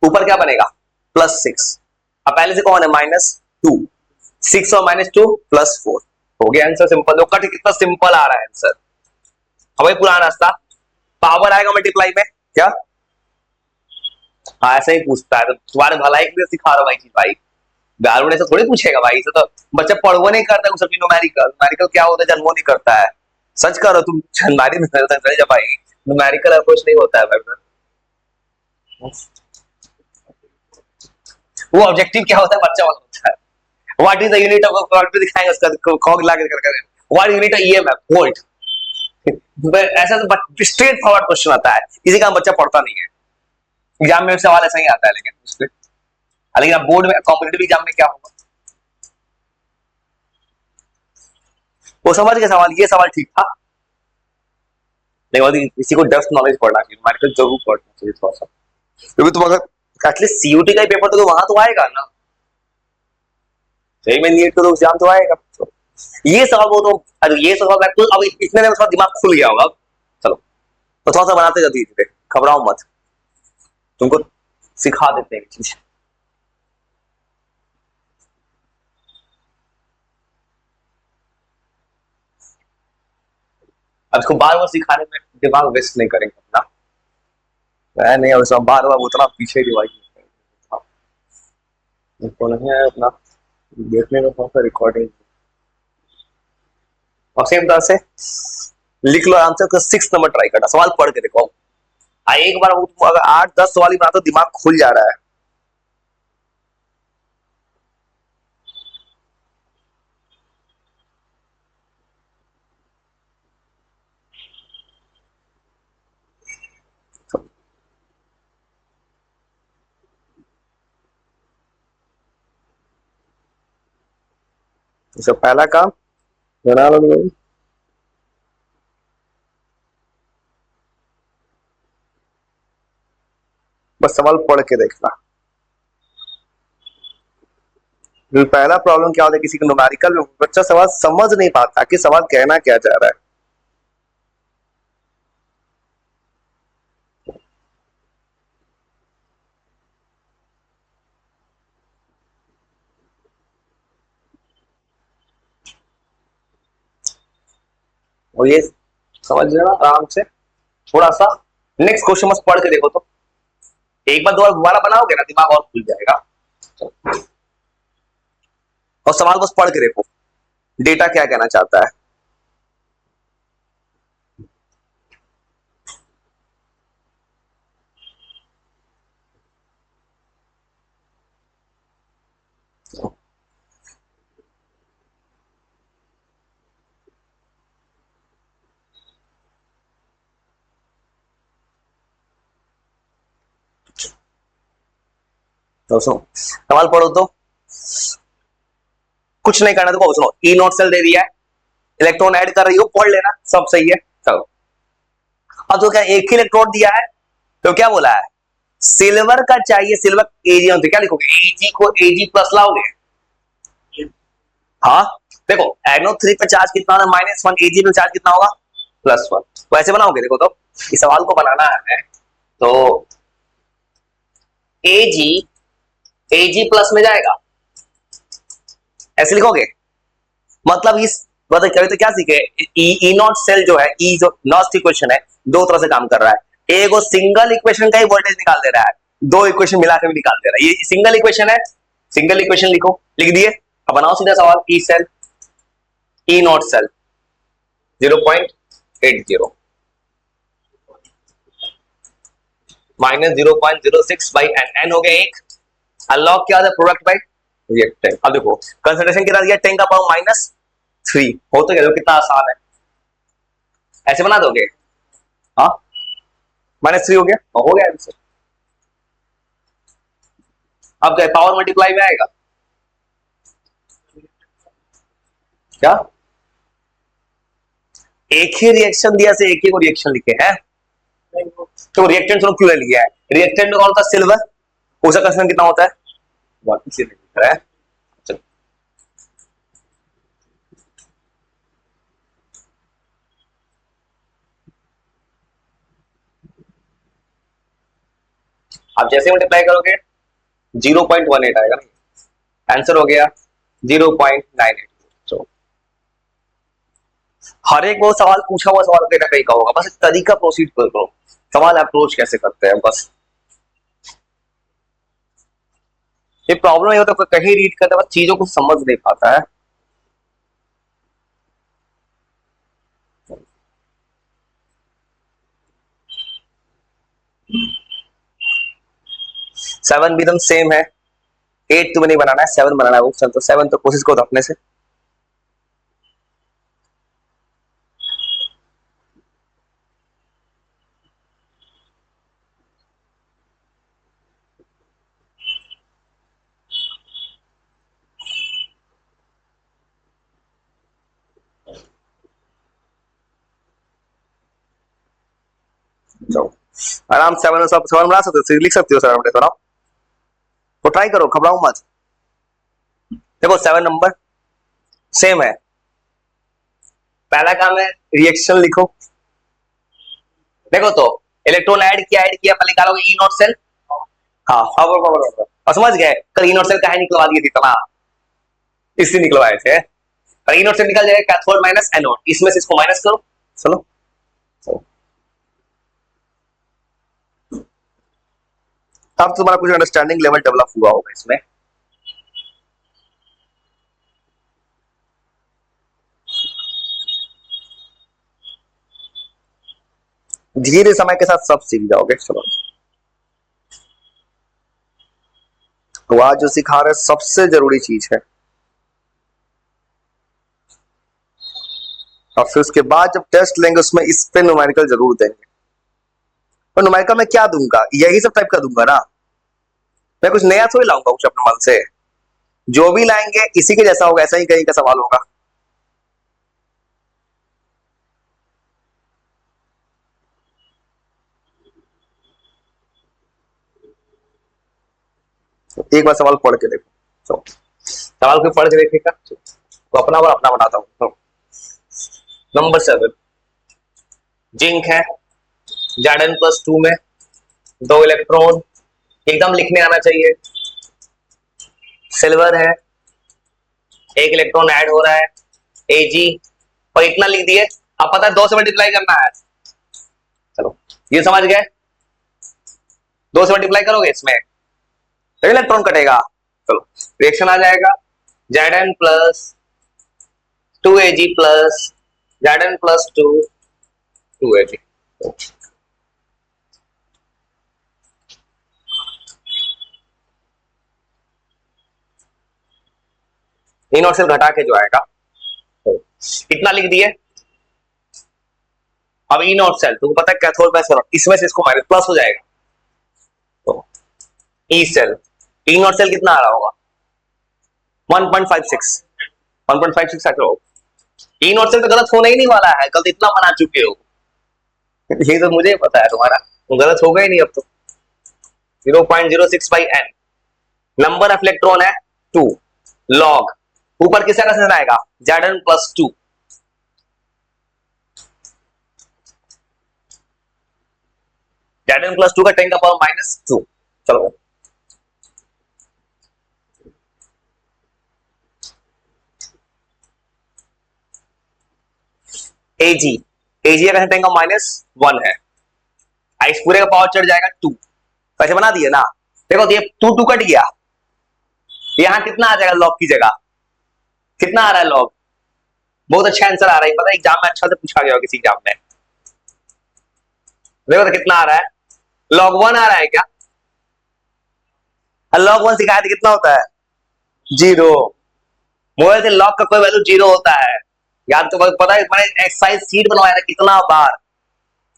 ऊपर क्या बनेगा +6। अब पहले से कौन है -2, 6 और -2 +4 हो गया आंसर। सिंपल। कट कितना सिंपल आ रहा है आंसर। अब भाई पुराना रास्ता, पावर आएगा मल्टीप्लाई में क्या? हाँ ऐसा ही पूछता है, तो तुम्हारे भलाई के लिए सिखा रहा हूँ भाई चीज भाई, गारुड़े से थोड़ी पूछेगा भाई, इसे तो बच्चा पढ़वो नहीं करता कुछ, अपनी न्यूमेरिकल न्यूमेरिकल क्या होता है जन्मो नहीं करता है। सच करो तुम, जनमारी में चल जा भाई, न्यूमेरिकल अप्रोच नहीं होता है भाई। वो ऑब्जेक्टिव क्या होता है बच्चा वाला होता है। What is the unit of current पे दिखाएंगे उसका कॉग ला के कर what unit of EMF volt. ऐसा तो स्ट्रेट फॉरवर्ड क्वेश्चन आता है, किसी का बच्चा पढ़ता नहीं है। एग्जाम में सवाल ऐसा ही आता है, लेकिन अब बोर्ड में कॉम्पिटिटिव एग्जाम में क्या होगा वो समझ के सवाल, ये सवाल ठीक था। लेकिन किसी को डेप्थ नॉलेज पढ़ना चाहिए, मेडिकल जरूर पढ़ना चाहिए थोड़ा सा, क्योंकि तुम अगर एटलीस्ट सीयूटी का ही पेपर तो वहां तो आएगा ना, सही में नीट का तो एग्जाम तो आएगा। तो ये सवाल वो तो, अरे ये सवाल तो अब इतने में थोड़ा दिमाग खुल गया होगा। चलो तो थोड़ा सा बनाते जाती है, घबराओ मत, तुमको सिखा देते हैं चीज। अब इसको बार बार सिखाने में दिमाग वेस्ट नहीं करेंगे अपना, मैं नहीं, और बार बार उतना पीछे रिवाइज नहीं है अपना, देखने में थोड़ा सा रिकॉर्डिंग। और सेम तरह से लिख लो आंसर का 6 नंबर ट्राई करना, सवाल पढ़ के देखो। एक बार अगर 8-10 सवाल ही बनाते तो दिमाग खुल जा रहा है। तो पहला काम बना लो भाई, बस सवाल पढ़ के देखना। पहला प्रॉब्लम क्या होता है, किसी को न्यूमेरिकल में बच्चा सवाल समझ नहीं पाता कि सवाल कहना क्या चाह रहा है। और ये समझ लेना आराम से, थोड़ा सा नेक्स्ट क्वेश्चन बस पढ़ के देखो, तो एक बार दो बार दोबारा बनाओगे ना दिमाग और खुल जाएगा। और सवाल बस पढ़ के देखो, डेटा क्या कहना चाहता है। तो सुनो सवाल पढ़ो तो, कुछ नहीं करना, देखो सुनो, ई नॉट सेल दे दिया है, इलेक्ट्रॉन ऐड कर रही हो, पढ़ लेना सब सही है। चलो अब तो क्या एक ही इलेक्ट्रोड दिया है, तो क्या बोला है सिल्वर का चाहिए, सिल्वर एजी, तो क्या लिखोगे एजी को एजी प्लस लाओगे। हाँ देखो NO3 पे चार्ज कितना होगा -1, एजी पे चार्ज कितना होगा +1, तो ऐसे बनाओगे। देखो तो इस सवाल को बनाना है तो एजी एजी प्लस में जाएगा, ऐसे लिखोगे। मतलब इस मतलब कभी तो क्या सीखे, ई नॉट सेल जो है, ई जो नॉस्ट इक्वेशन है, दो तरह से काम कर रहा है। एक वो सिंगल इक्वेशन का ही वोल्टेज निकाल दे रहा है, दो इक्वेशन मिलाकर भी निकाल दे रहा है। ये सिंगल इक्वेशन है, सिंगल इक्वेशन लिखो, लिख दिए। अब बनाओ सीधा सवाल, E cell E naught cell 0.80 -0.06 by n, n हो गया एक, लॉग क्या होता है प्रोडक्ट बाई रिएक्टेंट। अब देखो कंसंट्रेशन कितना दिया 10 का पावर -3, हो तो गया, कितना आसान है, ऐसे बना दोगे। हाँ -3 हो गया, हो गया आंसर। अब क्या पावर मल्टीप्लाई में आएगा क्या, एक ही रिएक्शन दिया से एक ही को रिएक्शन लिखे हैं, तो रिएक्टेंट क्यों लिया है, रिएक्टेंट में कौन सा सिल्वर, उसका कंसंट्रेशन कितना होता है 1, इसलिए लिख रहा है। आप जैसे मल्टीप्लाई करोगे 0.18 आएगा ना, आंसर हो गया 0.98। तो हर एक वो सवाल पूछा हुआ सवाल कहीं ना कहीं का होगा, बस एक तरीका प्रोसीड करो, सवाल अप्रोच कैसे करते हैं बस। ये प्रॉब्लम ये होता है कहीं रीड करते वक्त चीजों को समझ नहीं पाता है। सेवन भी एकदम सेम है, 8 तुम्हें नहीं बनाना है, 7 बनाना है वो, तो 7 तो कोशिश करो अपने से। आराम 7 सब 7 बना सकते हो, लिख सकते हो 7 थोड़ा तो ट्राई करो, घबराओ मत। देखो 7 नंबर सेम है, पहला काम है रिएक्शन लिखो। देखो तो इलेक्ट्रॉन ऐड किया पहले निकालोगे ई नॉट सेल। हाँ और समझ गए, कल ई नॉट सेल काहे निकलवा दिए थे इतना, इसलिए निकलवाए थे। और ई नॉट सेल निकल जाएगा कैथोड माइनस एनोड, इसमें से इसको माइनस करो। चलो अब तुम्हारा कुछ अंडरस्टैंडिंग लेवल डेवलप हुआ होगा इसमें। धीरे समय के साथ सब सीख जाओगे। चलो तो आज जो सिखा रहे सबसे जरूरी चीज है, और फिर उसके बाद जब टेस्ट लेंगे उसमें इस पे न्यूमेरिकल जरूर देंगे। तो न्यूमेरिकल में क्या दूंगा, यही सब टाइप का दूंगा ना, मैं कुछ नया थोड़ी लाऊंगा कुछ अपने मन से। जो भी लाएंगे इसी के जैसा होगा, ऐसा ही कहीं का सवाल होगा। तो एक बार सवाल पढ़ के देखो। तो सवाल को पढ़ के देखिएगा तो अपना और अपना बनाता हूं। तो नंबर 7 जिंक है, Zn प्लस 2 में 2 इलेक्ट्रॉन, एकदम लिखने आना चाहिए। सिल्वर है, 1 इलेक्ट्रॉन ऐड हो रहा है Ag, और इतना लिख दिए। अब पता है 2 से मल्टीप्लाई करना है। चलो ये समझ गए, 2 से मल्टीप्लाई करोगे इसमें तो इलेक्ट्रॉन कटेगा। चलो रिएक्शन आ जाएगा Zn plus 2Ag plus Zn plus 2Ag। इन और सेल घटा के जो आएगा इतना लिख दिए। अब ई नॉट सेल तुमको पता है कैथोड प्लस एनोड, इसमें से इसको माइनस प्लस हो जाएगा। तो E cell, E naught cell कितना आ रहा होगा 1.56, 1.56 आ रहा होगा। ई नॉट सेल तो गलत होने ही नहीं वाला है, कल तो इतना बना चुके हो। ये तो मुझे पता है तुम्हारा, तो गलत होगा ही नहीं अब तो। 0.06 by n, number of electron है 2, लॉग ऊपर किस तरह से आएगा Zn प्लस 2, Zn प्लस 2 का 10 का पावर माइनस 2। चलो Ag, Ag का 10 का माइनस 1 है, इस पूरे का पावर चढ़ जाएगा 2, कैसे बना दिए ना। देखो तो ये 2 कट गया, यहां कितना आ जाएगा लॉग की जगह, कितना आ रहा है लॉग, बहुत अच्छा आंसर आ रहा है, पता है एग्जाम में अच्छा से पूछा गया किसी एग्जाम में। देखो तो कितना आ रहा है, लॉग 1 आ रहा है क्या, लॉग 1 सिखाया था कितना होता है 0, मोबाइल से लॉग का कोई वैल्यू 0 होता है। याद तो पता है मैंने एक्सरसाइज सीट बनवाया था कितना बार,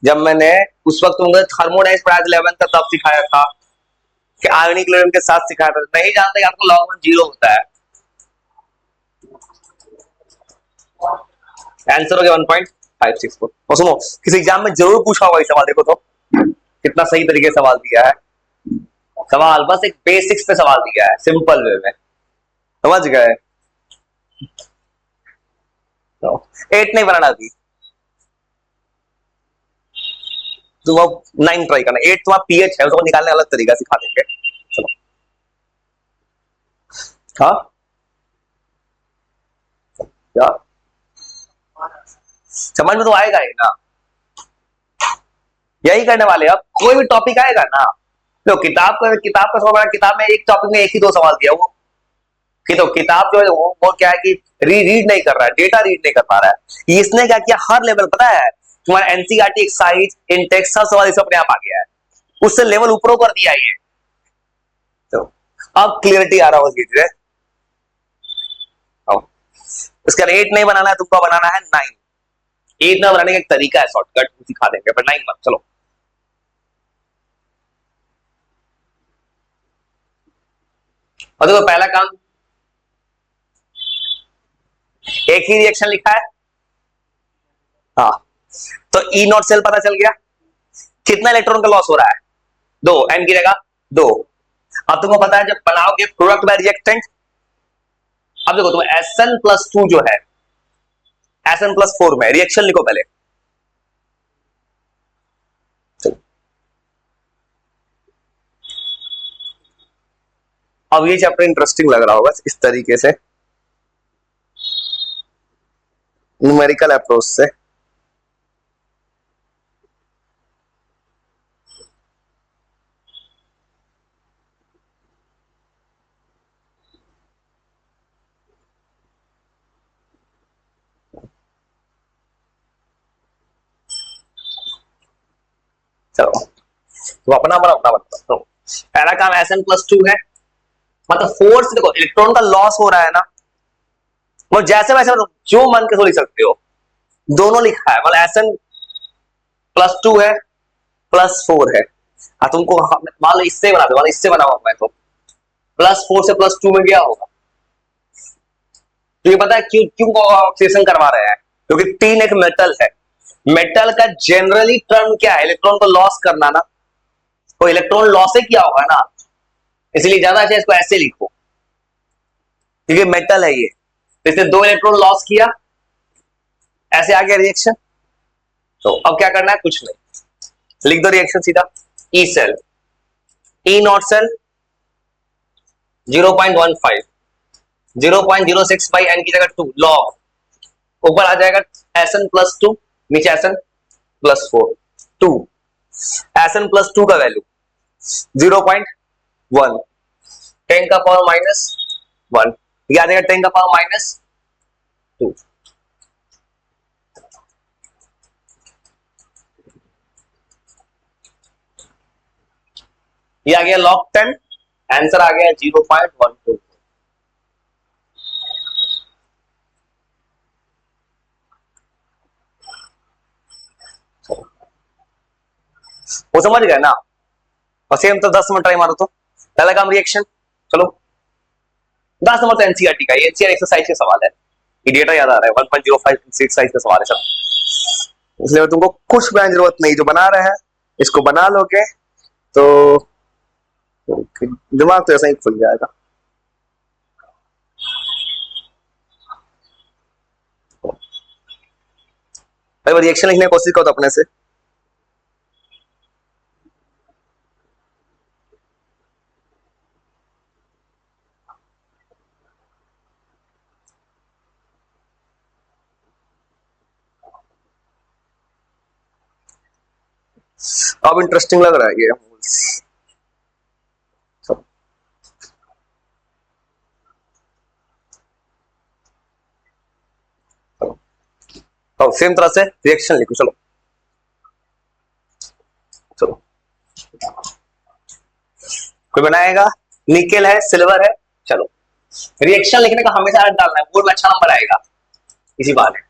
जब मैंने उस वक्त तुमको थर्मोडाइनमिक्स पढ़ाया था 11th का, तब सिखाया था कि आयोनिक क्लोरीन के साथ सिखाया था। नहीं जानते आपको लॉग 1 0 होता है। आंसर हो गया 1.564। और सुनो किसी एग्जाम में जरूर पूछा होगा ये सवाल, देखो तो कितना सही तरीके से सवाल दिया है। सवाल बस एक बेसिक्स पे सवाल दिया है सिंपल वे में, समझ गए। तो 8 नहीं बनाना अभी, तुम अब 9 ट्राई करना, 8 तुम्हारा पीएच है, उसको निकालने अलग तरीका सिखा देंगे। चलो हाँ क्या समझ में तो आएगा ही ना, यही करने वाले। अब कोई भी टॉपिक आएगा ना, तो किताब का सवाल, किताब में एक टॉपिक में एक ही 2 सवाल दिया वो कि, तो किताब जो है वो क्या है कि रीड नहीं कर रहा है, डेटा रीड नहीं कर पा रहा है। इसने क्या किया, हर लेवल पता है तुम्हारा एनसीईआरटी एक्सरसाइज इंटेक्स सब सवाल इसे अपने आप आ गया है, उससे लेवल ऊपर कर दिया ये। तो अब क्लियरिटी आ रहा हो धीरे धीरे। इसका 8 नहीं बनाना है तुमको, बनाना है 9। 8 ना बनाने का एक तरीका है शॉर्टकट, सिखा देंगे, पर 9 मत। चलो और देखो पहला काम, एक ही रिएक्शन लिखा है। हाँ तो ई नॉट सेल पता चल गया, कितना इलेक्ट्रॉन का लॉस हो रहा है, 2, एन की जगह 2। अब तुमको पता है जब बनाओगे प्रोडक्ट बाय रिएक्टेंट, अब देखो तुम SN+2 जो है SN+4 में रिएक्शन लिखो पहले। अब ये चैप्टर इंटरेस्टिंग लग रहा होगा इस तरीके से, न्यूमेरिकल अप्रोच से। चलो तो अपना बताता हूं। पहला काम SN+2 है, मतलब फोर्स, देखो इलेक्ट्रॉन का लॉस हो रहा है ना, वो जैसे वैसे मतलब जो मन के सो लिख सकते हो, दोनों लिखा है, मतलब SN+2 है +4 है। तुमको मान लो इससे बना दो, मान इससे बनाऊंगा मैं, तो +4 से +2 में क्या होगा, तो ये पता है क्यों क्यों ऑक्सीडेशन करवा रहे हैं, क्योंकि टीन एक मेटल है। मेटल का जनरली टर्म क्या है, इलेक्ट्रॉन को लॉस करना ना, तो इलेक्ट्रॉन लॉस ही किया होगा ना, इसलिए ज्यादा अच्छा इसको ऐसे लिखो, क्योंकि मेटल है ये। तो इसने 2 इलेक्ट्रॉन लॉस किया, ऐसे आ गया रिएक्शन। तो अब क्या करना है, कुछ नहीं, लिख दो रिएक्शन सीधा। E cell, E naught cell 0.15, 0.06 by n की जगह 2 लॉग, ऊपर आ जाएगा SN+2, नीचे SN+4, 2। SN+2 का वैल्यू 0.1, 10 का पावर -1, ये आ जाएगा 10 का पावर -2। ये आ गया लॉग 10, आंसर आ गया 0.12। वो समझ गए ना, और सेम तो 10 मिनट ट्राई मारो तो पहला काम रिएक्शन। चलो 10 नंबर तो एनसीईआरटी का, ये एनसीईआरटी एक्सरसाइज का सवाल है, ये डेटा याद आ रहा है, 1.05 एक्सरसाइज का सवाल है सब, इसलिए तुमको कुछ बनाने की जरूरत नहीं, जो बना रहे हैं इसको बना लोगे तो दिमाग तो ऐसा ही खुल जाएगा। भाई रिएक्शन लिखने की कोशिश करो तो अपने से। अब इंटरेस्टिंग लग रहा है ये सब। अब सेम तरह से रिएक्शन लिखो, चलो चलो कोई बनाएगा, निकेल है, सिल्वर है, चलो रिएक्शन लिखने का हमेशा अर्थ डालना है, बोर्ड में अच्छा नंबर आएगा, इसी बात है,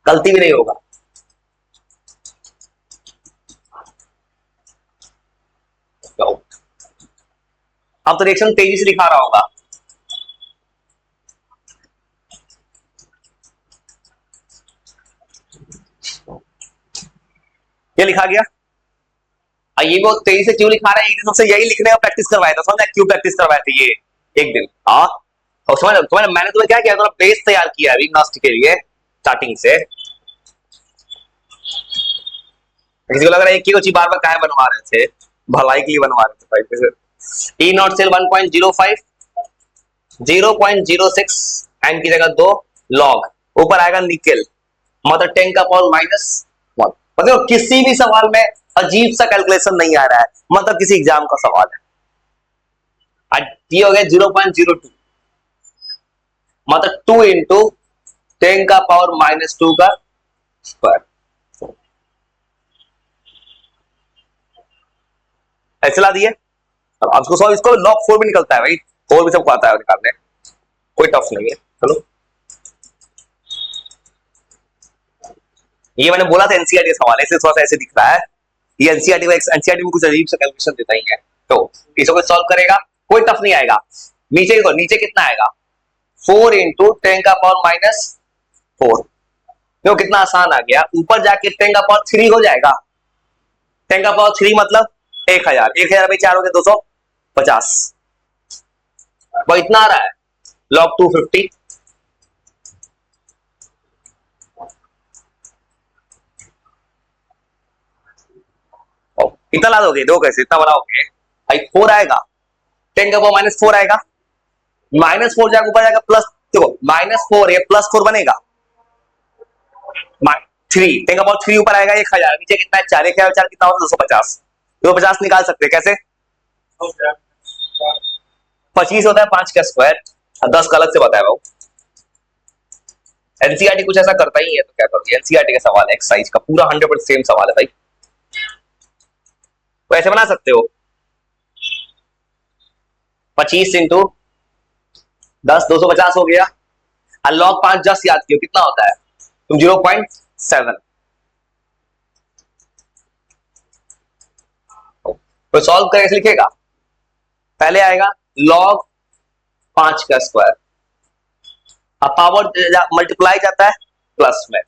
गलती भी नहीं होगा। अब तो रिएक्शन तेजी से दिखा रहा होगा, ये लिखा गया। ये वो तेजी से क्यों लिखा रहा है, एक दिन सबसे यही लिखने का प्रैक्टिस करवाया था, समझ क्यों प्रैक्टिस करवाए थे ये एक दिन। हाँ और समझ मैंने तुम्हें क्या किया, थोड़ा बेस तैयार किया अभी नास्ट के लिए स्टार्टिंग से, किसी को लग रहा है एक ही चीज बार बार काहे बनवा रहे थे, भलाई के लिए बनवा रहे थे भाई। ई नॉट सेल 1.05 0.06 एन की जगह 2 लॉग, ऊपर आएगा निकेल, मतलब 10 का पावर -1। मतलब किसी भी सवाल में अजीब सा कैलकुलेशन नहीं आ रहा है, मतलब किसी एग्जाम का सवाल है। ये हो गया 0.02, मतलब 2 इंटू 10 का पावर -2 का स्क्वायर। ऐसे ला दिए। अब आपको सॉल्व, इसको लॉग 4 भी निकलता है भाई, 4 भी सबको आता है निकालने, कोई टफ नहीं है। चलो, ये मैंने बोला था एनसीईआरटी का सवाल, ऐसे थोड़ा सा ऐसे दिख रहा है, ये एनसीईआरटी में कुछ अजीब सा कैलकुलेशन देता ही है। तो इसको सॉल्व करेगा, कोई टफ नहीं आएगा। नीचे देखो, नीचे कितना आएगा, 4 इंटू 10 का पावर -4, देखो कितना आसान आ गया। ऊपर जाके 10 का पावर 3 हो जाएगा, 10 का पावर 3 मतलब 1000, 1000 में 4 हो गए 250, वो इतना आ रहा है log 250। इतना ला दोगे, दो कैसे इतना बड़ा हो गया भाई, 4 आएगा, 10 का पावर -4 आएगा, -4 जाएगा ऊपर जाएगा प्लस, देखो -4 है +4 बनेगा, 3 10 का पावर 3 ऊपर आएगा 1000, नीचे कितना है 4, 1000 4 कितना होता है 250, 250 निकाल सकते हैं कैसे, 25 होता है 5 का स्क्वायर, 10 का अलग से बताया वो। एनसीईआरटी कुछ ऐसा करता ही है, तो क्या करोगे, एनसीईआरटी का सवाल है, एक्सरसाइज का पूरा 100% सेम सवाल है भाई, तो ऐसे बना सकते हो, 25 इंटू 10 250 हो गया, और log 5 10 याद किया कितना होता है, तुम 0.7, तो सॉल्व करके लिखेगा, पहले आएगा log 5 का स्क्वायर, अब पावर मल्टीप्लाई जाता है प्लस में,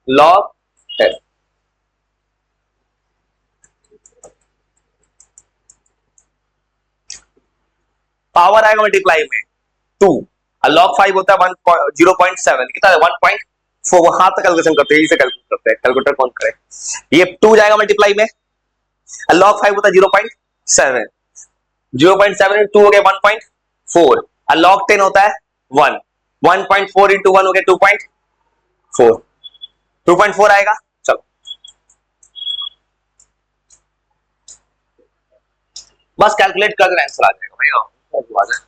log 10, पावर आएगा मल्टीप्लाई में 2, और log 5 होता है 0.7, कितना है 1.4, हाथ तक कैलकुलेशन करते हैं, इसे कैलकुलेट करते हैं, कैलकुलेटर कौन करे, ये 2 जाएगा मल्टीप्लाई में, और log 5 होता है 0.7, 0.7 इंटू 2 हो गया 1.4, और log 10 होता है 1, 1.4 इंटू 1 हो गया 2.4, 2.4 आएगा। चलो बस कैलकुलेट कर देना, आंसर आ जाएगा भाई, आ जाए।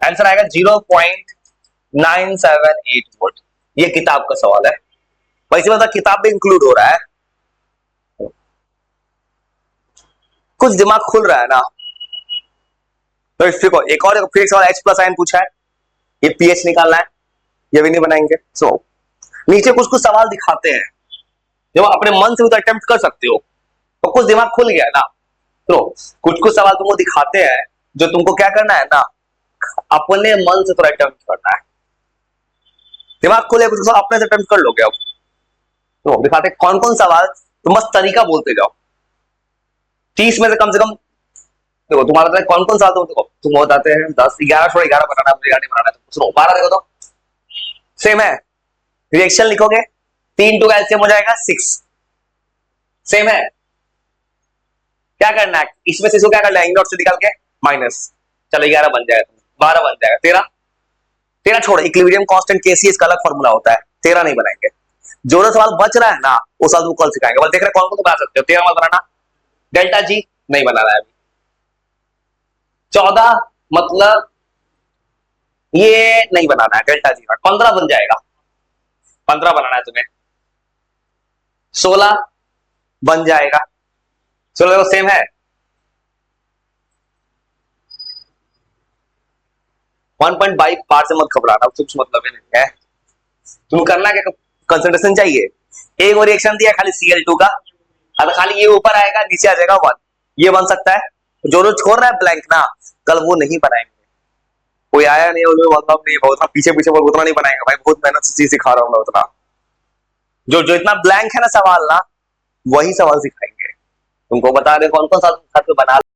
आंसर आएगा 0.978 वोल्ट, ये किताब का सवाल है, वैसे मतलब किताब में इंक्लूड हो रहा है, कुछ दिमाग खुल रहा है ना, तो देखो एक और फिर सवाल H प्लस आयन पूछा है, ये पीएच निकालना है, ये भी नहीं बनाएंगे। सो नीचे कुछ कुछ सवाल दिखाते हैं, जब अपने मन से उधर अटेम्प्ट कर सकते हो, तो कुछ दिमाग खुल गया ना, तो कुछ कुछ सवाल तुमको दिखाते हैं, जो तुमको क्या करना है ना, अपने मन से थोड़ा अटेम्प्ट करना है, दिमाग खुले कुछ अपने से अटेम्प्ट कर लोगे। अब तो दिखाते कौन कौन सवाल, तुम बस तरीका बोलते जाओ, 30 में से कम देखो तुम्हारा कौन कौन सवाल तुम बताते हैं, 10 11 छोड़ 11 बनाना, मुझे 11 बनाना, तो सुनो 12 देखो तो सेम है, रिएक्शन लिखोगे 3 टू एलसीएम हो जाएगा 6, सेम है, क्या करना है इसमें से क्या करना है, इंडॉट से निकाल के माइनस, चलो 11 बन जाएगा, 12 बन जाएगा, 13 13 छोड़, इक्विलिब्रियम कांस्टेंट केसीएस का अलग फार्मूला होता है, 13 नहीं बनाएंगे, जो सवाल बच रहा है ना वो सवाल तुम कल सिखाएंगे, बस देख रहे कौन कौन बना सकते हो, 13 मत बनाना, डेल्टा जी नहीं बनाना है अभी, 14 मतलब ये नहीं बनाना है डेल्टा जी, 15 बन जाएगा, 15 बनाना है तुम्हें, 16 बन जाएगा, चलो देखो सेम है, 1.5 बार से मत घबराना, कुछ मतलब ही नहीं है, तुम करना क्या, कंसंट्रेशन चाहिए, एक और रिएक्शन दिया खाली Cl2 का, अब खाली ये ऊपर आएगा नीचे आ जाएगा 1, ये बन सकता है, जो लोग छोड़ रहा है ब्लैंक ना, कल वो नहीं बनाएंगे, कोई आया नहीं मतलब नहीं, बहुत पीछे पीछे उतना नहीं बनाएगा भाई, बहुत मेहनत से चीज सिखा रहा हूँ मैं उतना, जो जो इतना ब्लैंक है ना सवाल ना, वही सवाल सिखाएंगे, तुमको बता दे कौन कौन सा बना